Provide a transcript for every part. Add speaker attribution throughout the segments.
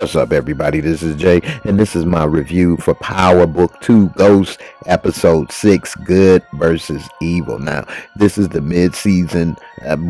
Speaker 1: What's up, everybody? This is Jay, and this is my review for Power Book 2 Ghost, Episode 6, Good versus Evil. Now, this is the mid-season,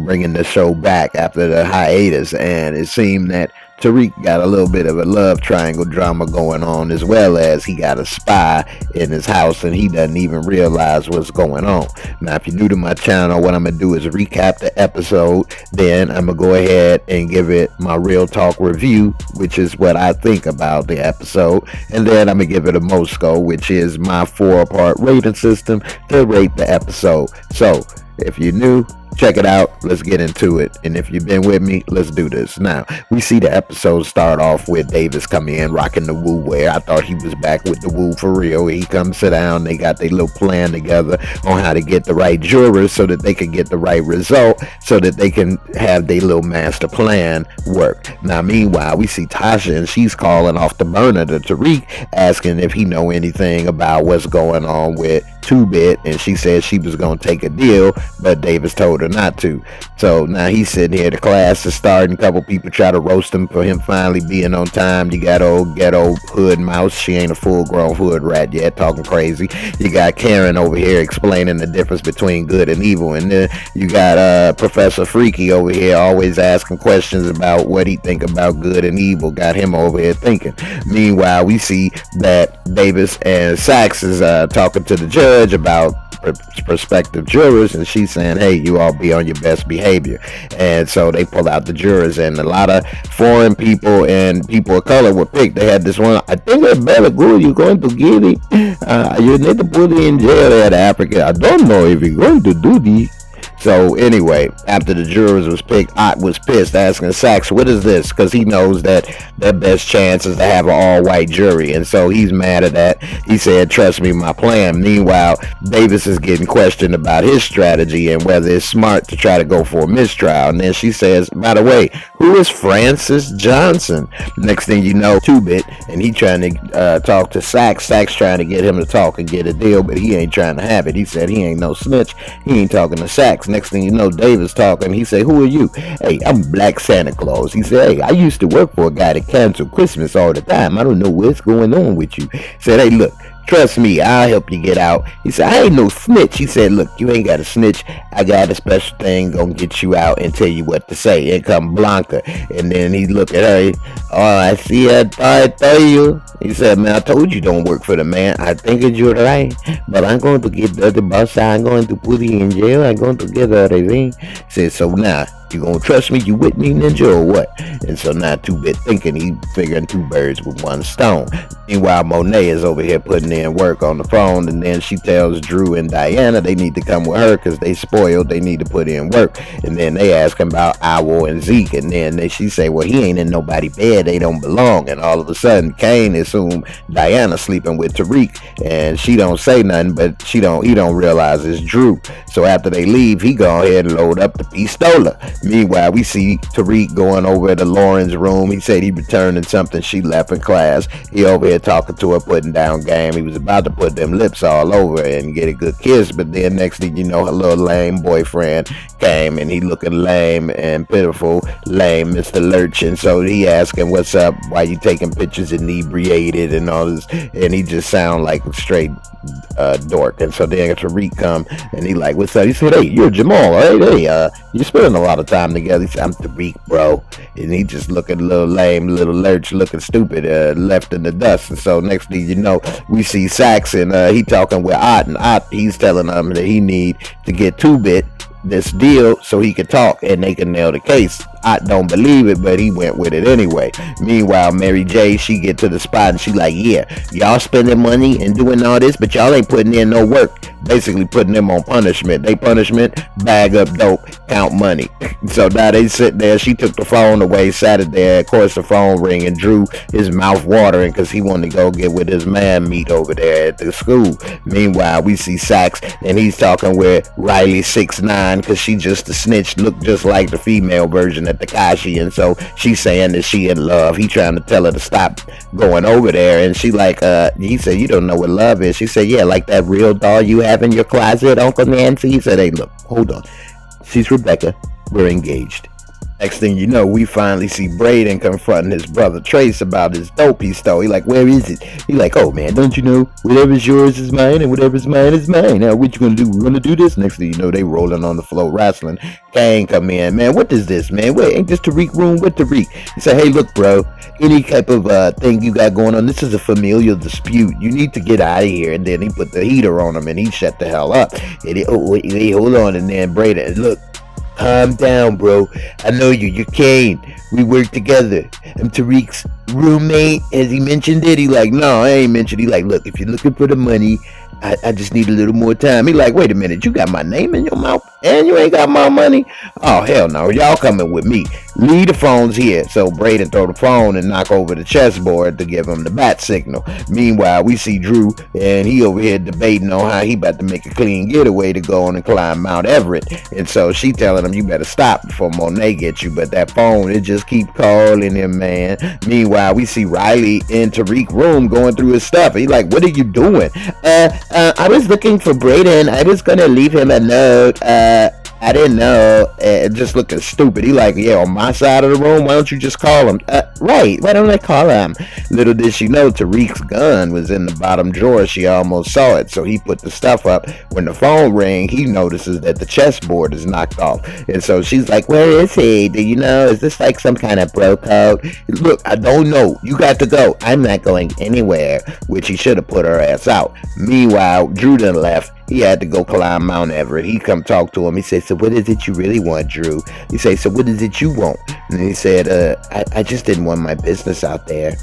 Speaker 1: bringing the show back after the hiatus, and it seemed that Tariq got a little bit of a love triangle drama going on, as well as he got a spy in his house, and he doesn't even realize what's going on. Now, if you're new to my channel, what I'm going to do is recap the episode, then I'm going to go ahead and give it my real talk review, which is what I think about the episode, and then I'm going to give it a Mosco, which is my 4-part rating system to rate the episode. So, if you're new, check it out. Let's get into it. And if you've been with me, let's do this. Now, we see the episode start off with Davis coming in, rocking the woo wear. I thought he was back with the woo for real. He comes sit down. They got their little plan together on how to get the right jurors so that they can get the right result, so that they can have their little master plan work. Now, meanwhile, we see Tasha, and she's calling off the burner to Tariq, asking if he know anything about what's going on with 2-Bit, and she said she was going to take a deal, but Davis told her not to. So now he's sitting here, the class is starting, a couple people try to roast him for him finally being on time. You got old ghetto hood mouse, she ain't a full-grown hood rat yet, talking crazy. You got Karen over here explaining the difference between good and evil, and then you got Professor Freaky over here always asking questions about what he think about good and evil, got him over here thinking. Meanwhile, we see that Davis and Sachs is talking to the judge about prospective jurors, and she's saying, hey, you all be on your best behavior. And so they pull out the jurors, and a lot of foreign people and people of color were picked. They had this one, I think it's better good, you're going to get it, you need to put it in jail at Africa. I don't know if you're going to do this. So anyway, after the jurors was picked, Ott was pissed, asking Sachs, what is this? Because he knows that their best chance is to have an all-white jury. And so he's mad at that. He said, trust me, my plan. Meanwhile, Davis is getting questioned about his strategy and whether it's smart to try to go for a mistrial. And then she says, by the way, who is Francis Johnson? Next thing you know, 2-Bit, and he trying to talk to Sachs. Sachs trying to get him to talk and get a deal, but he ain't trying to have it. He said he ain't no snitch. He ain't talking to Sachs. Next thing you know, Davis talking. He said, who are you? Hey, I'm Black Santa Claus. He said, hey, I used to work for a guy that canceled Christmas all the time. I don't know what's going on with you. He said, hey, look, trust me, I'll help you get out. He said, I ain't no snitch. He said, look, you ain't got a snitch. I got a special thing gonna get you out and tell you what to say. And come Blanca. And then he looked at her. Oh, I see I told you. He said, man, I told you don't work for the man. I think it's your right. But I'm going to get the boss. I'm going to put you in jail. I'm going to get out of here. He said, so now, you gonna trust me? You with me, ninja, or what? And so now 2-Bit thinking, he figuring 2 birds with 1 stone. Meanwhile, Monet is over here putting in work on the phone, and then she tells Drew and Diana they need to come with her because they spoiled, they need to put in work. And then they ask him about Owl and Zeke, and then she say, well, he ain't in nobody's bed, they don't belong. And all of a sudden, Kane assume Diana sleeping with Tariq, and she don't say nothing, but he don't realize it's Drew. So after they leave, he go ahead and load up the pistola. Meanwhile, we see Tariq going over to Lauren's room. He said he returning something she left in class. He over here talking to her, putting down game. He was about to put them lips all over and get a good kiss, but then next thing you know, her little lame boyfriend came, and he looking lame and pitiful, lame Mr. Lurch. And so he asked him, what's up? Why you taking pictures inebriated and all this? And he just sound like a straight dork. And so then Tariq come, and he like, what's up? He said, hey, you're Jamal, right? Hey, you're spending a lot of time together. He said, I'm Tariq, bro. And he just looking a little lame, little Lurch, looking stupid, left in the dust. And so next thing you know, we see Sachs, and he talking with Ott, and Ott, he's telling him that he need to get 2-Bit this deal so he could talk and they can nail the case. I don't believe it, but he went with it anyway. Meanwhile, Mary J, she get to the spot and she like, yeah, y'all spending money and doing all this, but y'all ain't putting in no work. Basically putting them on punishment. They punishment, bag up dope, count money. So now they sit there. She took the phone away, sat it there. Of course, the phone ring, and Drew, his mouth watering because he wanted to go get with his man meat over there at the school. Meanwhile, we see Sachs, and he's talking with Riley 6'9" because she just a snitch, looked just like the female version at Takashi, and so she's saying that she in love. He trying to tell her to stop going over there, and she like, he said, you don't know what love is. She said, yeah, like that real doll you have in your closet, Uncle Nancy. He said, hey, look, hold on. She's Rebecca. We're engaged. Next thing you know, we finally see Brayden confronting his brother Trace about his dope he stole. He like, where is it? He like, oh man, don't you know, whatever's yours is mine and whatever's mine is mine. Now what you gonna do? We're gonna do this. Next thing you know, they rolling on the floor wrestling. Kane come in, man, what is this, man? Wait, ain't this Tariq room? What Tariq? He said, hey, look, bro, any type of thing you got going on, this is a familial dispute. You need to get out of here. And then he put the heater on him and he shut the hell up. And he, oh, wait, hold on. And then Brayden, look, calm down, bro. I know you. You're Kane. We work together. I'm Tariq's roommate. As he mentioned it, he like, no, I ain't mentioned. He like, look, if you're looking for the money, I just need a little more time. He like, wait a minute, you got my name in your mouth and you ain't got my money? Oh, hell no, y'all coming with me. Leave the phones here. So Brayden throw the phone and knock over the chessboard to give him the bat signal. Meanwhile, we see Drew and he over here debating on how he about to make a clean getaway to go on and climb Mount Everett. And so she telling him, you better stop before Monet gets you. But that phone, it just keep calling him, man. Meanwhile, we see Riley in Tariq's room going through his stuff. He like, what are you doing? I was looking for Brayden. I was gonna leave him a note. I didn't know. Just looking stupid. He like, yeah, on my side of the room. Why don't you just call him? Right. Why don't I call him? Little did she know Tariq's gun was in the bottom drawer. She almost saw it. So he put the stuff up. When the phone rang, he notices that the chessboard is knocked off. And so she's like, where is he? Do you know? Is this like some kind of bro code? Look, I don't know. You got to go. I'm not going anywhere. Which he should have put her ass out. Meanwhile, Drew done left. He had to go climb Mount Everett. He come talk to him. He said, so what is it you really want, Drew? He said, so what is it you want? And he said, I just didn't want my business out there.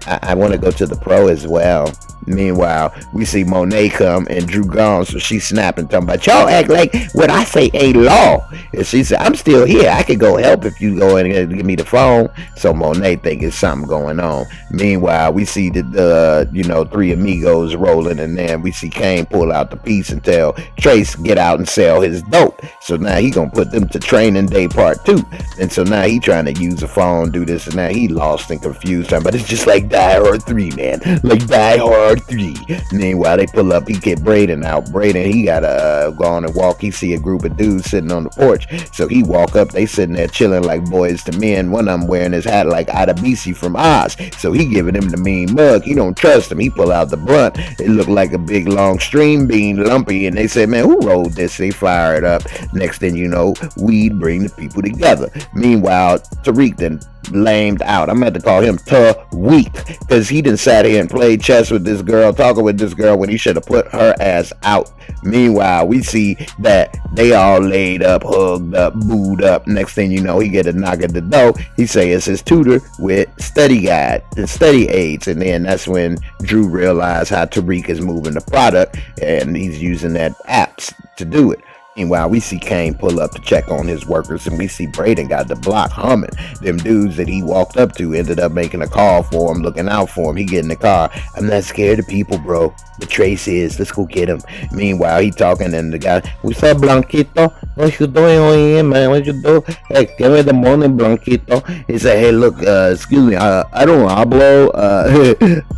Speaker 1: I want to go to the pro as well. Meanwhile, we see Monet come and Drew gone, so she snapping, talking about, y'all act like what I say ain't law. And she said, I'm still here. I could go help if you go in and give me the phone. So Monet think it's something going on. Meanwhile, we see the three amigos rolling, and then we see Kane pull out the piece and tell Trace get out and sell his dope. So now he gonna put them to training day part 2. And so now he trying to use the phone, do this, and now he lost and confused. But it's just like Die Hard 3, man. Like Die Hard 3. Meanwhile, they pull up, he get Brayden out. Brayden, he gotta go on and walk. He see a group of dudes sitting on the porch. So he walk up, they sitting there chilling like boys to men. One of them wearing his hat like Adabisi from Oz. So he giving him the mean mug. He don't trust him. He pull out the blunt. It looked like a big long stream bean, lumpy. And they said, man, who rolled this? They fire it up. Next thing you know, weed bring the people together. Meanwhile, Tariq then lamed out. I'm going to call him Tariq because he done sat here and played chess with this girl, talking with this girl when he should have put her ass out. Meanwhile, we see that they all laid up, hugged up, booed up. Next thing you know, he get a knock at the door. He say it's his tutor with study guide and study aids. And then that's when Drew realized how Tariq is moving the product and he's using that apps to do it. Meanwhile, we see Kane pull up to check on his workers, and we see Brayden got the block humming. Them dudes that he walked up to ended up making a call for him, looking out for him. He get in the car. I'm not scared of people, bro. But Trace is. Let's go get him. Meanwhile, he talking, and the guy, what's up, Blanquito? What you doing on here, man? What you do? Hey, give me the money, Blanquito. He said, hey, look, excuse me, I don't hablo.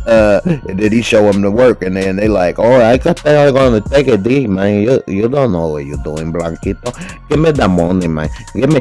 Speaker 1: And then he show him the work, and then they like, all right, I think I'm gonna take it, D, man. You don't know what you're doing, Blanquito. Give me the money, man. Give me.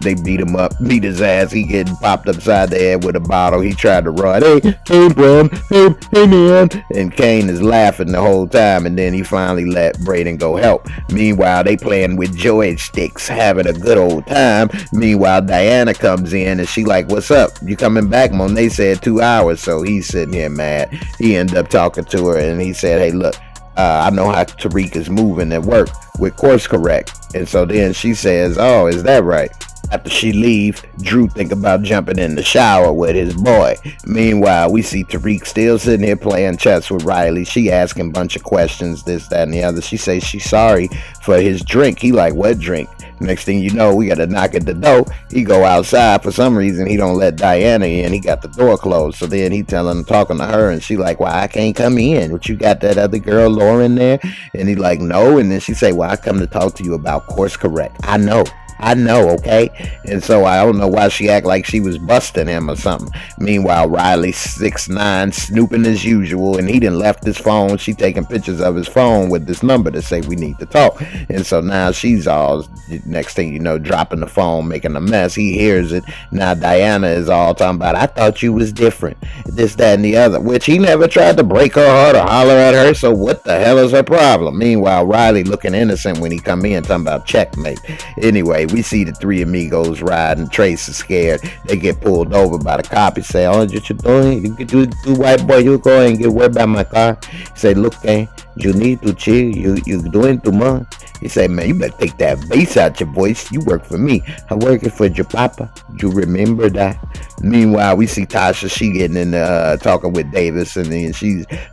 Speaker 1: They beat him up, beat his ass. He getting popped upside the head with a bottle. He tried to run. Hey, bro. Hey, man. And Kane is laughing the whole time, and then he finally let Brayden go help. Meanwhile, they playing with joysticks, having a good old time. Meanwhile, Diana comes in, and she like, what's up? You coming back? Monet said 2 hours, so he's sitting here mad. He ended up talking to her, and he said, hey, look, I know how Tariq is moving at work with course correct. And so then she says, oh, is that right? After she leave, Drew think about jumping in the shower with his boy. Meanwhile, we see Tariq still sitting here playing chess with Riley. She asking a bunch of questions, this, that, and the other. She says she's sorry for his drink. He like, what drink? Next thing you know, we got to knock at the door. He go outside. For some reason, he don't let Diana in. He got the door closed. So then he talking to her, and she like, well, I can't come in. But you got that other girl, Lauren, there? And he like, no. And then she say, well, I come to talk to you about course correct. I know. I know, okay? And so I don't know why she act like she was busting him or something. Meanwhile, Riley 6'9", snooping as usual, and he done left his phone. She taking pictures of his phone with this number to say we need to talk. And so now she's all, next thing you know, dropping the phone, making a mess. He hears it. Now Diana is all talking about, I thought you was different, this, that, and the other, which he never tried to break her heart or holler at her, so what the hell is her problem? Meanwhile, Riley looking innocent when he come in, talking about checkmate. Anyway, we see the three amigos riding. Trace is scared. They get pulled over by the cop. He say, oh, what you doing? You white boy, you go and get wet by my car. He say, look, man, you need to chill. You doing too much. He say, man, you better take that bass out your voice. You work for me. I'm working for your papa. You remember that? Meanwhile, we see Tasha. She getting in talking with Davis, and then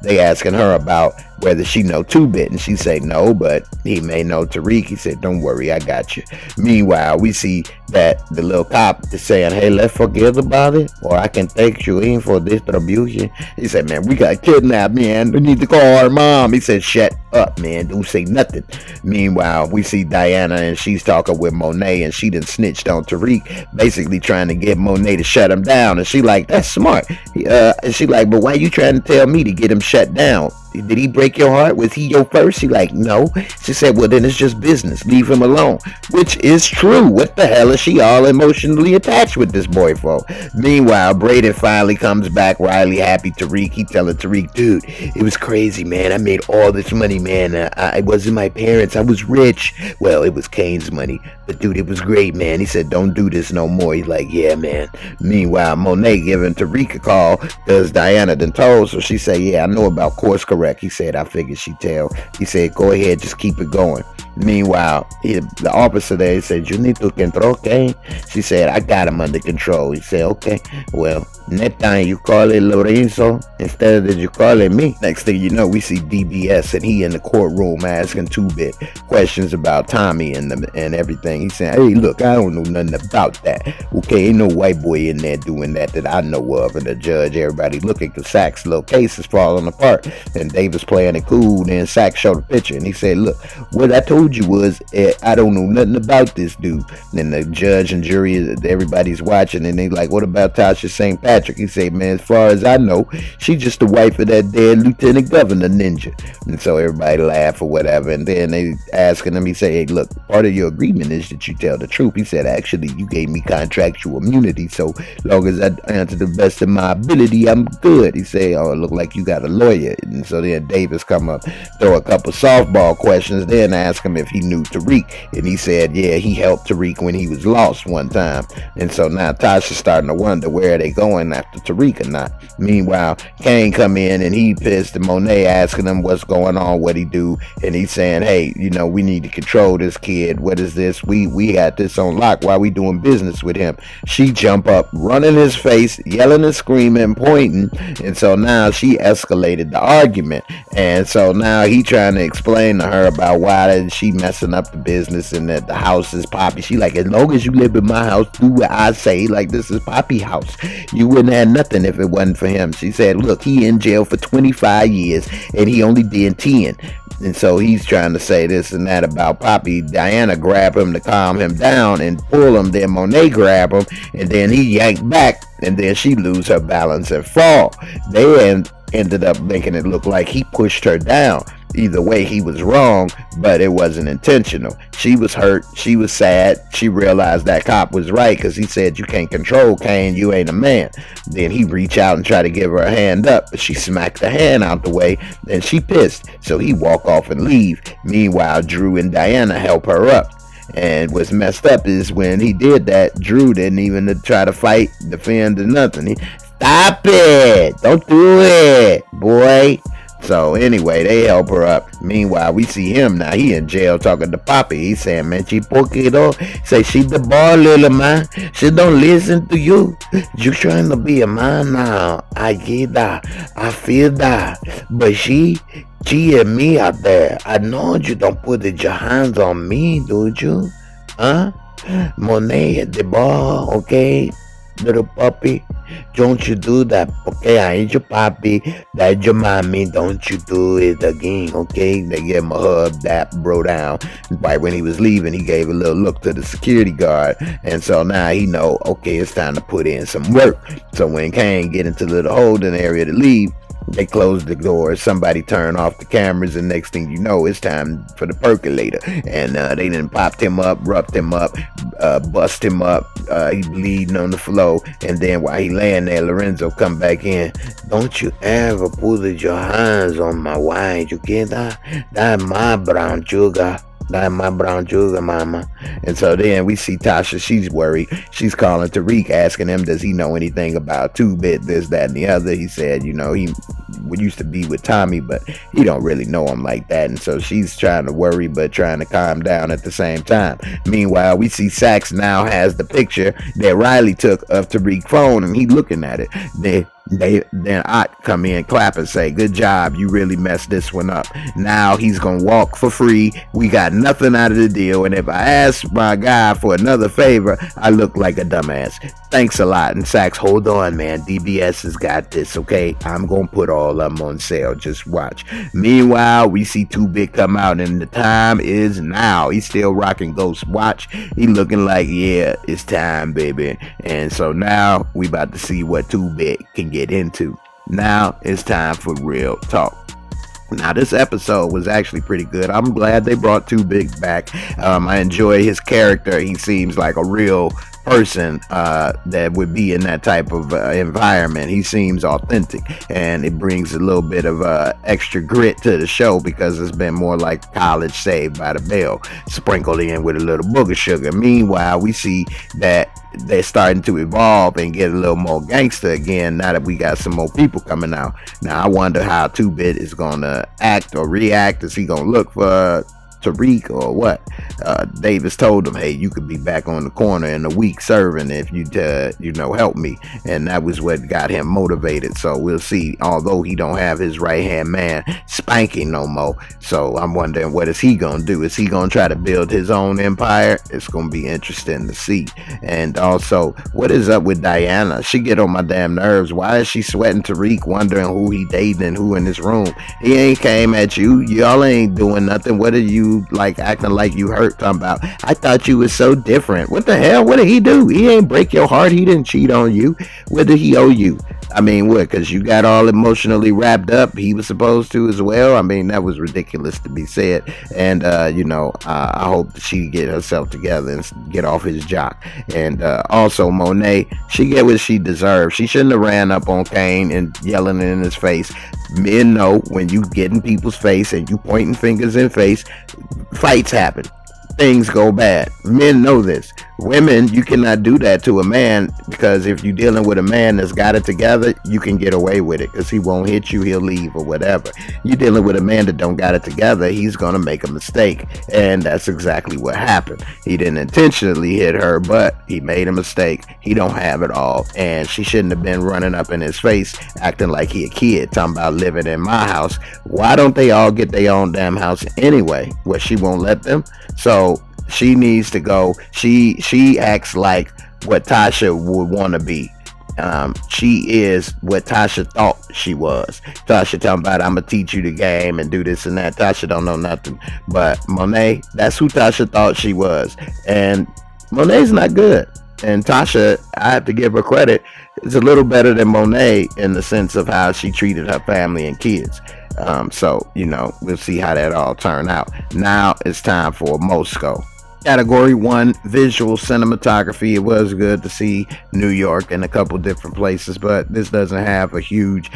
Speaker 1: they asking her about whether she know 2-Bit, and she say no, but he may know Tariq. He said, don't worry, I got you. Meanwhile, we see that the little cop is saying, hey, let's forget about it, or I can take you in for distribution. He said, man, we got kidnapped, man. We need to call our mom. He said, shut up, man. Don't say nothing. Meanwhile, we see Diana, and she's talking with Monet, and she done snitched on Tariq, basically trying to get Monet to shut him down. And she like, that's smart. And she like, but why you trying to tell me to get him shut down? Did he break your heart? Was he your first? She like, no. She said, well, then it's just business. Leave him alone. Which is true. What the hell is she all emotionally attached with this boy for? Meanwhile, Brayden finally comes back. Riley happy. Tariq, he telling Tariq, dude, it was crazy, man. I made all this money, man. It wasn't my parents. I was rich. Well, it was Kane's money. But, dude, it was great, man. He said, don't do this no more. He's like, yeah, man. Meanwhile, Monet giving Tariq a call because Diana done told. So she said, yeah, I know about course correct. He said, I figured she'd tell. He said, go ahead, just keep it going. Meanwhile, the officer there, he said, you need to control Kane. She said, I got him under control. He said, okay, well, next time you call it Lorenzo instead of you call it me. Next thing you know, we see DBS, and he in the courtroom asking 2-Bit questions about Tommy and everything. He said, hey, look, I don't know nothing about that. Okay, ain't no white boy in there doing that I know of. And the judge, everybody looking, because Sack's little case is falling apart. And Davis playing it cool. Then Sack showed a picture, and he said, look, what I told you was, I don't know nothing about this dude. And the judge and jury, everybody's watching, and they like, what about Tasha St. Patrick? He said, man, as far as I know, she's just the wife of that dead Lieutenant Governor Ninja. And so everybody laugh or whatever. And then they asking him, he said, hey, look, part of your agreement is that you tell the truth. He said, actually, you gave me contractual immunity, so long as I answer the best of my ability, I'm good. He said, oh, it look like you got a lawyer. And so then Davis come up, throw a couple softball questions, then ask him if he knew Tariq. And he said, yeah, he helped Tariq when he was lost one time. And so now Tasha's starting to wonder where they going after Tariq or not. Meanwhile, Kane come in, and he pissed, and Monet asking him what's going on, what he do. And he's saying, hey, you know, we need to control this kid. What is this? We got this on lock. Why we doing business with him? She jump up, running his face, yelling and screaming, pointing. And so now she escalated the argument. And so now he trying to explain to her about why she messing up the business, and that the house is Poppy. She like, as long as you live in my house, do what I say. Like, this is Poppy house. You wouldn't have nothing if it wasn't for him. She said, look, he in jail for 25 years, and he only did 10. And so he's trying to say this and that about Poppy. Diana grab him to calm him down and pull him. Then Monet grab him, and then he yanked back, and then she lose her balance and fall. They ended up making it look like he pushed her down. Either way, he was wrong, but it wasn't intentional. She was hurt. She was sad. She realized that cop was right, because he said, you can't control Kane. You ain't a man. Then he reached out and tried to give her a hand up, but she smacked the hand out the way. Then she pissed, so he walk off and leave. Meanwhile, Drew and Diana help her up. And what's messed up is when he did that, Drew didn't even try to fight, defend, or nothing. Stop it! Don't do it, boy. So anyway, they help her up. Meanwhile, we see him now. He in jail talking to Poppy. He saying, man, she poquito. Say, she the ball, little man. She don't listen to you. You trying to be a man now. I get that. I feel that. But she and me out there. I know you don't put your hands on me, do you? Huh? Monet at the ball, okay? Little puppy. Don't you do that, okay? I ain't your papi, that's your mommy. Don't you do it again, okay? They gave him a hug, that bro down. Right when he was leaving, he gave a little look to the security guard, and so now he know, okay, it's time to put in some work. So when Kane get into the holding area to leave, they closed the door, somebody turned off the cameras, and next thing you know, it's time for the percolator. And they done popped him up, roughed him up, bust him up, he bleeding on the floor. And then while he laying there, Lorenzo come back in. Don't you ever put your hands on my wine, you get that? That's my brown sugar. That's my brown sugar, mama. And so then we see Tasha, she's worried. She's calling Tariq, asking him, does he know anything about 2-Bit, this, that, and the other. He said, you know, he used to be with Tommy, but he don't really know him like that. And so she's trying to worry, but trying to calm down at the same time. Meanwhile, we see Sax now has the picture that Riley took of Tariq's phone, and he looking at it. Then Ott come in, clap, and say, good job, you really messed this one up. Now he's gonna walk for free. We got nothing out of the deal, and if I ask my guy for another favor, I look like a dumbass. Thanks a lot. And Sax, hold on, man, DBS has got this, okay? I'm gonna put all of them on sale, just watch. Meanwhile, we see 2-Bit come out, and the time is now. He's still rocking Ghost watch. He looking like, yeah, it's time, baby. And so now we about to see what 2-Bit can get into. Now it's time for real talk. Now this episode was actually pretty good. I'm glad they brought 2-Bit back. I enjoy his character. He seems like a real person that would be in that type of environment. He seems authentic, and it brings a little bit of extra grit to the show, because it's been more like College Saved by the Bell, sprinkled in with a little booger sugar. Meanwhile, we see that they're starting to evolve and get a little more gangster again now that we got some more people coming out. Now I wonder how 2-Bit is gonna act or react. Is he gonna look for Tariq or what? Davis told him, hey, you could be back on the corner in a week serving if you help me, and that was what got him motivated. So we'll see, although he don't have his right hand man Spanking no more. So I'm wondering, what is he gonna do? Is he gonna try to build his own empire? It's gonna be interesting to see. And also, what is up with Diana? She get on my damn nerves. Why is she sweating Tariq, wondering who he dating and who in his room? He ain't came at you. Y'all ain't doing nothing. What are you like acting like you hurt? Talking about, I thought you was so different. What the hell? What did he do? He ain't break your heart. He didn't cheat on you. What did he owe you? I mean, what? Because you got all emotionally wrapped up. He was supposed to as well. I mean, that was ridiculous to be said. And I hope that she get herself together and get off his jock. And also Monet, she get what she deserves. She shouldn't have ran up on Kane and yelling in his face. Men know when you get in people's face and you pointing fingers in face, fights happen. Things go bad. Men know this. Women, you cannot do that to a man, because if you're dealing with a man that's got it together, you can get away with it because he won't hit you, he'll leave or whatever. You're dealing with a man that don't got it together, he's gonna make a mistake, and that's exactly what happened. He didn't intentionally hit her, but he made a mistake. He don't have it all, and she shouldn't have been running up in his face acting like he a kid, talking about living in my house. Why don't they all get their own damn house anyway? Well, she won't let them. So she needs to go. She acts like what Tasha would want to be. She is what Tasha thought she was. Tasha talking about, I'm gonna teach you the game and do this and that. Tasha don't know nothing. But Monet, that's who Tasha thought she was. And Monet's not good. And Tasha, I have to give her credit, is a little better than Monet in the sense of how she treated her family and kids. So, we'll see how that all turn out. Now it's time for Moscow. Category 1, visual cinematography. It was good to see New York and a couple different places, but this doesn't have a huge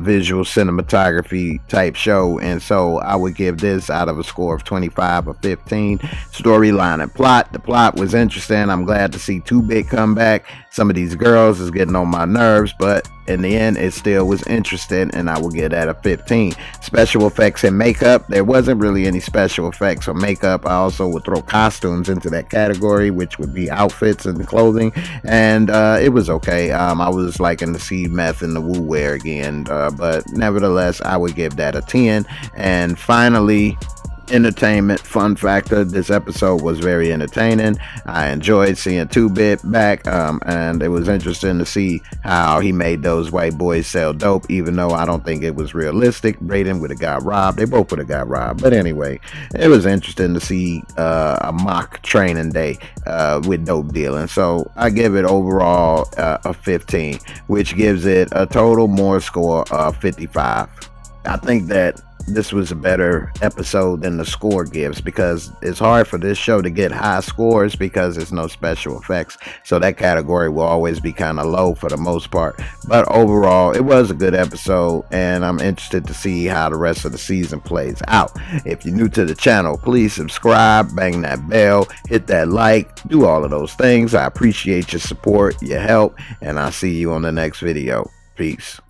Speaker 1: visual cinematography type show, and so I would give this out of a score of 25 or 15. Storyline and plot. The plot was interesting. I'm glad to see 2-Bit come back. Some of these girls is getting on my nerves, but in the end, it still was interesting, and I will give that a 15. Special effects and makeup. There wasn't really any special effects or makeup. I also would throw costumes into that category, which would be outfits and clothing, and it was okay. I was liking to see Meth in the Woo wear again, but nevertheless, I would give that a 10. And finally, entertainment fun factor. This episode was very entertaining. I enjoyed seeing 2-Bit back, and it was interesting to see how he made those white boys sell dope, even though I don't think it was realistic. Brayden would have got robbed. They both would have got robbed. But anyway, it was interesting to see a mock training day with dope dealing. So I give it overall a 15, which gives it a total more score of 55. I think that this was a better episode than the score gives, because it's hard for this show to get high scores because there's no special effects. So that category will always be kind of low for the most part. But overall, it was a good episode, and I'm interested to see how the rest of the season plays out. If you're new to the channel, please subscribe, bang that bell, hit that like, do all of those things. I appreciate your support, your help, and I'll see you on the next video. Peace.